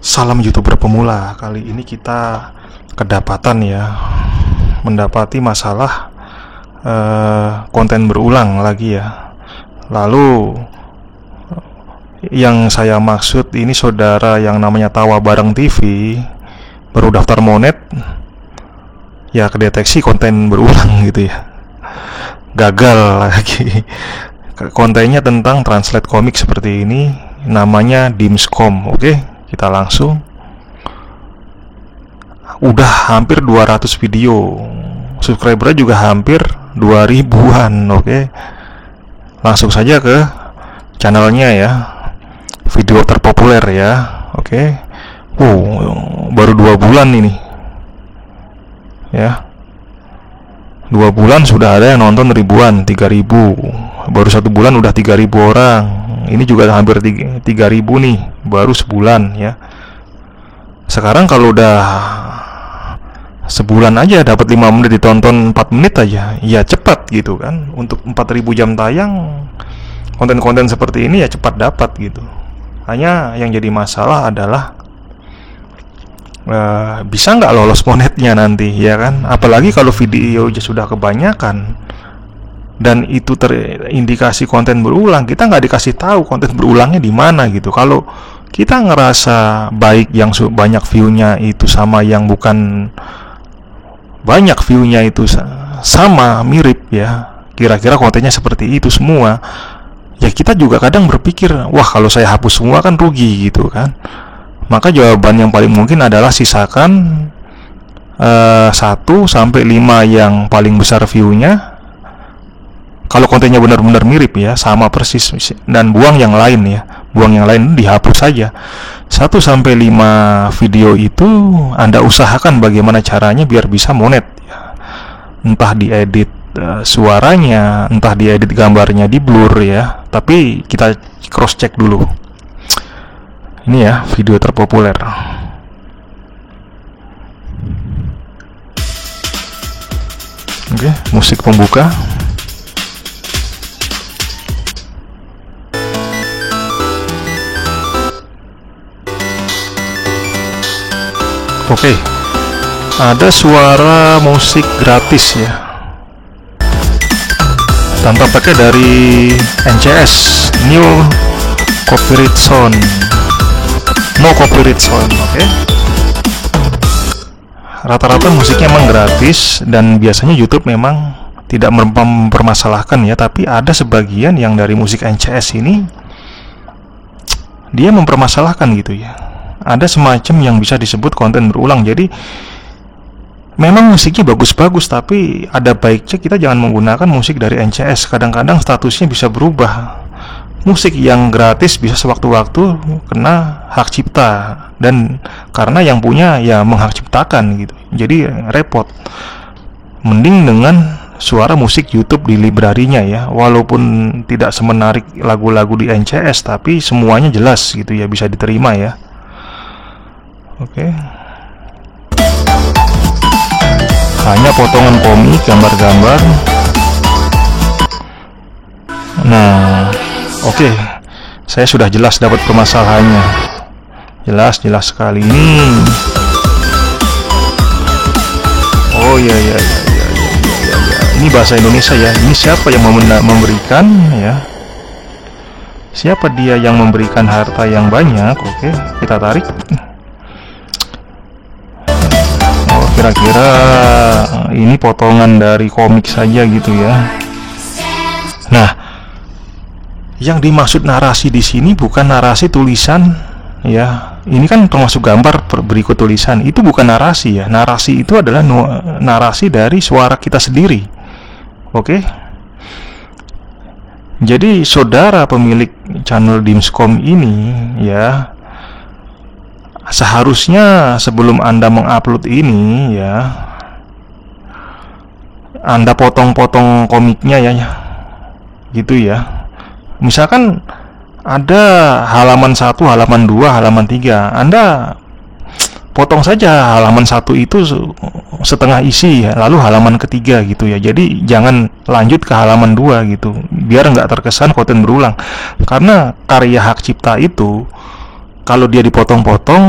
Salam YouTuber pemula. Kali ini kita kedapatan mendapati masalah konten berulang lagi ya. Lalu yang saya maksud ini saudara yang namanya Tawa Bareng TV baru daftar monet ya, kedeteksi konten berulang gitu ya. Gagal lagi. Kontennya tentang translate komik seperti ini, namanya Dimscom. Oke, kita langsung. Udah hampir 200 video, subscribernya juga hampir 2000-an. Oke, langsung saja ke channelnya ya, video terpopuler ya. Oke, baru 2 bulan ini ya, 2 bulan sudah ada yang nonton ribuan, 3000. Baru 1 bulan udah 3000 orang. Ini juga hampir 3000 nih, baru sebulan ya. Sekarang kalau udah sebulan aja dapat 5 menit ditonton 4 menit aja, ya cepat gitu kan. Untuk 4000 jam tayang, konten-konten seperti ini ya cepat dapat gitu. Hanya yang jadi masalah adalah bisa nggak lolos monetnya nanti ya kan. Apalagi kalau video sudah kebanyakan dan itu terindikasi konten berulang, kita nggak dikasih tahu konten berulangnya di mana gitu. Kalau kita ngerasa baik yang banyak view-nya itu sama yang bukan banyak view-nya itu sama, mirip ya, kira-kira kontennya seperti itu semua, ya kita juga kadang berpikir, wah kalau saya hapus semua kan rugi gitu kan. Maka jawaban yang paling mungkin adalah sisakan 1 sampai 5 yang paling besar view-nya. Kalau kontennya benar-benar mirip ya, sama persis, dan buang yang lain ya. Buang yang lain, dihapus saja. 1 sampai 5 video itu Anda usahakan bagaimana caranya biar bisa monet ya. Entah diedit suaranya, entah diedit gambarnya, di blur ya. Tapi kita cross check dulu. Ini ya, video terpopuler. Oke, musik pembuka. Oke, ada suara musik gratis ya, tanpa pakai dari NCS, New Copyright Sound, No Copyright Sound. Oke, rata-rata musiknya memang gratis dan biasanya YouTube memang tidak mempermasalahkan ya, tapi ada sebagian yang dari musik NCS ini dia mempermasalahkan gitu ya. Ada semacam yang bisa disebut konten berulang. Jadi memang musiknya bagus-bagus, tapi ada baiknya kita jangan menggunakan musik dari NCS. Kadang-kadang statusnya bisa berubah. Musik yang gratis bisa sewaktu-waktu kena hak cipta, dan karena yang punya ya menghak ciptakan gitu. Jadi repot. Mending dengan suara musik YouTube di librarinya ya, walaupun tidak semenarik lagu-lagu di NCS, tapi semuanya jelas gitu ya, bisa diterima ya. Oke. Hanya potongan komik, gambar-gambar. Nah, oke. Saya sudah jelas dapat permasalahannya. Jelas sekali ini. Oh ya. Ini bahasa Indonesia ya. Ini siapa yang memberikan ya? Siapa dia yang memberikan harta yang banyak? Oke, kita tarik. Kira-kira ini potongan dari komik saja gitu ya. Nah, yang dimaksud narasi di sini bukan narasi tulisan ya. Ini kan termasuk gambar berikut tulisan. Itu bukan narasi ya. Narasi itu adalah narasi dari suara kita sendiri. Oke. Jadi saudara pemilik channel Dimscom ini ya, seharusnya sebelum Anda mengupload ini ya, Anda potong-potong komiknya ya, gitu ya. Misalkan ada halaman 1, halaman 2, halaman 3, Anda potong saja halaman 1 itu setengah isi ya, lalu halaman ketiga gitu ya. Jadi jangan lanjut ke halaman 2 gitu, biar nggak terkesan konten berulang. Karena karya hak cipta itu kalau dia dipotong-potong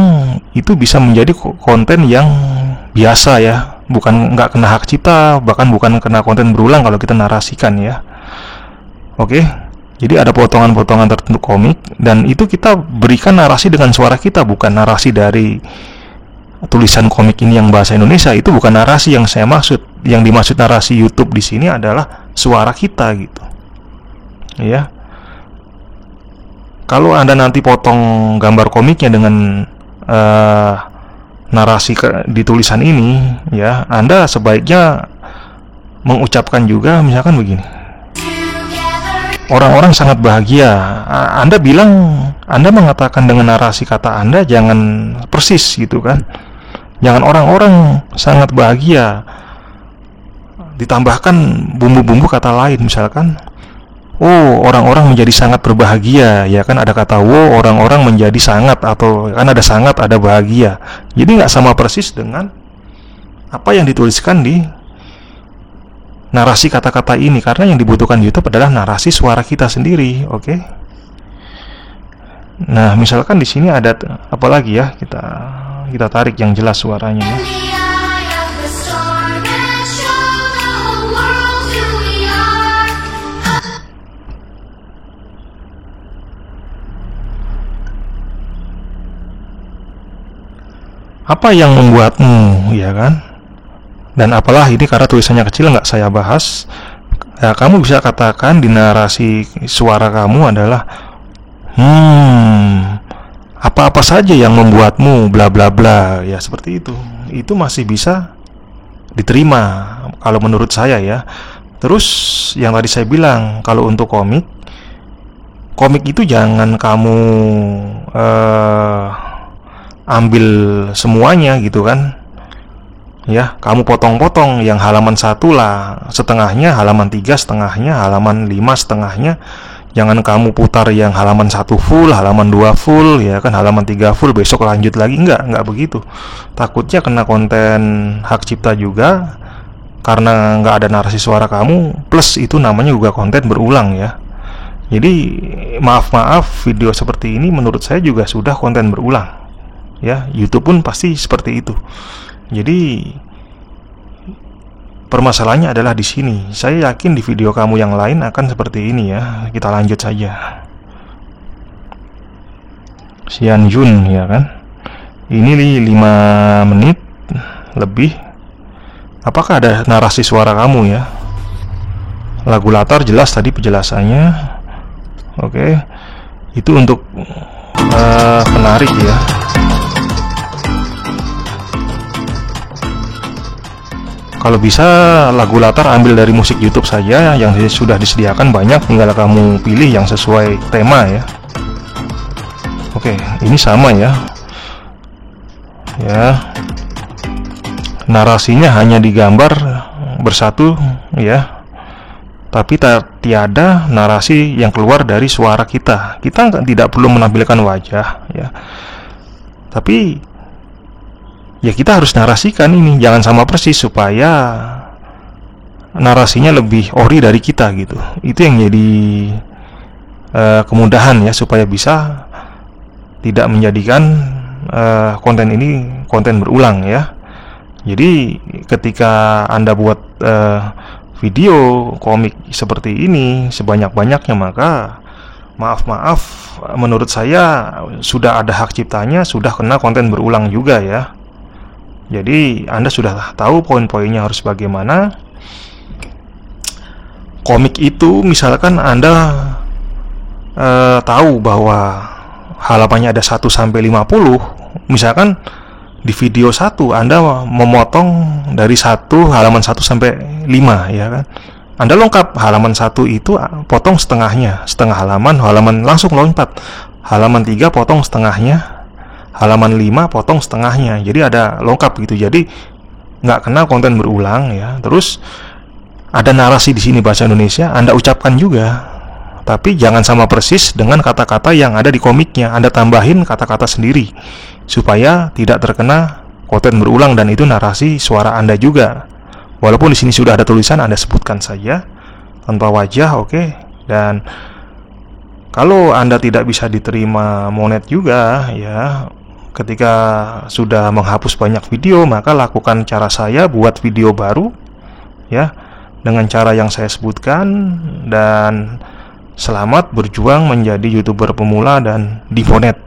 itu bisa menjadi konten yang biasa ya, bukan nggak kena hak cipta, bahkan bukan kena konten berulang kalau kita narasikan ya. Oke, jadi ada potongan-potongan tertentu komik dan itu kita berikan narasi dengan suara kita, bukan narasi dari tulisan komik ini yang bahasa Indonesia. Itu bukan narasi yang saya maksud. Yang dimaksud narasi YouTube di sini adalah suara kita gitu. Ya. Kalau Anda nanti potong gambar komiknya dengan narasi di tulisan ini, ya, Anda sebaiknya mengucapkan juga misalkan begini. Orang-orang sangat bahagia. Anda bilang, Anda mengatakan dengan narasi kata Anda jangan persis gitu kan. Jangan orang-orang sangat bahagia. Ditambahkan bumbu-bumbu kata lain misalkan. Oh, orang-orang menjadi sangat berbahagia, ya kan ada kata wow, orang-orang menjadi sangat, atau kan ada sangat, ada bahagia. Jadi nggak sama persis dengan apa yang dituliskan di narasi kata-kata ini, karena yang dibutuhkan di YouTube adalah narasi suara kita sendiri, oke? Nah, misalkan di sini ada apa lagi ya? Kita tarik yang jelas suaranya ya. Apa yang membuatmu, ya kan? Dan apalah ini karena tulisannya kecil nggak saya bahas. Ya, kamu bisa katakan di narasi suara kamu adalah apa-apa saja yang membuatmu bla bla bla, ya seperti itu. Itu masih bisa diterima kalau menurut saya ya. Terus yang tadi saya bilang, kalau untuk komik itu jangan kamu ambil semuanya gitu kan ya, kamu potong-potong yang halaman 1 lah setengahnya, halaman 3 setengahnya, halaman 5 setengahnya. Jangan kamu putar yang halaman 1 full, halaman 2 full ya kan, halaman 3 full, besok lanjut lagi. Enggak begitu. Takutnya kena konten hak cipta juga karena nggak ada narasi suara kamu, plus itu namanya juga konten berulang ya. Jadi maaf video seperti ini menurut saya juga sudah konten berulang ya. YouTube pun pasti seperti itu. Jadi permasalahannya adalah di sini. Saya yakin di video kamu yang lain akan seperti ini ya. Kita lanjut saja. Xian Jun ya kan. Ini 5 menit lebih. Apakah ada narasi suara kamu ya? Lagu latar jelas tadi penjelasannya. Oke. Itu untuk penarik ya. Kalau bisa lagu latar ambil dari musik YouTube saja yang sudah disediakan banyak, tinggal kamu pilih yang sesuai tema ya. Oke, ini sama ya. Ya. Narasinya hanya digambar bersatu ya. Tapi tiada narasi yang keluar dari suara kita. Kita tidak perlu menampilkan wajah ya. Tapi ya kita harus narasikan ini, jangan sama persis supaya narasinya lebih ori dari kita gitu. Itu yang jadi kemudahan ya, supaya bisa tidak menjadikan konten ini konten berulang ya. Jadi ketika Anda buat video komik seperti ini sebanyak-banyaknya, maka maaf menurut saya sudah ada hak ciptanya, sudah kena konten berulang juga ya. Jadi Anda sudah tahu poin-poinnya harus bagaimana. Komik itu misalkan Anda tahu bahwa halamannya ada 1 sampai 50. Misalkan di video 1 Anda memotong dari halaman 1 sampai 5 ya kan. Anda lengkap halaman 1 itu potong setengahnya, setengah halaman langsung lompat. Halaman 3 potong setengahnya, halaman 5 potong setengahnya. Jadi ada lengkap gitu. Jadi nggak kena konten berulang ya. Terus ada narasi di sini bahasa Indonesia, Anda ucapkan juga. Tapi jangan sama persis dengan kata-kata yang ada di komiknya. Anda tambahin kata-kata sendiri supaya tidak terkena konten berulang, dan itu narasi suara Anda juga. Walaupun di sini sudah ada tulisan, Anda sebutkan saja tanpa wajah, oke. Dan Kalau Anda tidak bisa diterima monet juga, ya, ketika sudah menghapus banyak video, maka lakukan cara saya, buat video baru, ya, dengan cara yang saya sebutkan, dan selamat berjuang menjadi YouTuber pemula dan di monet.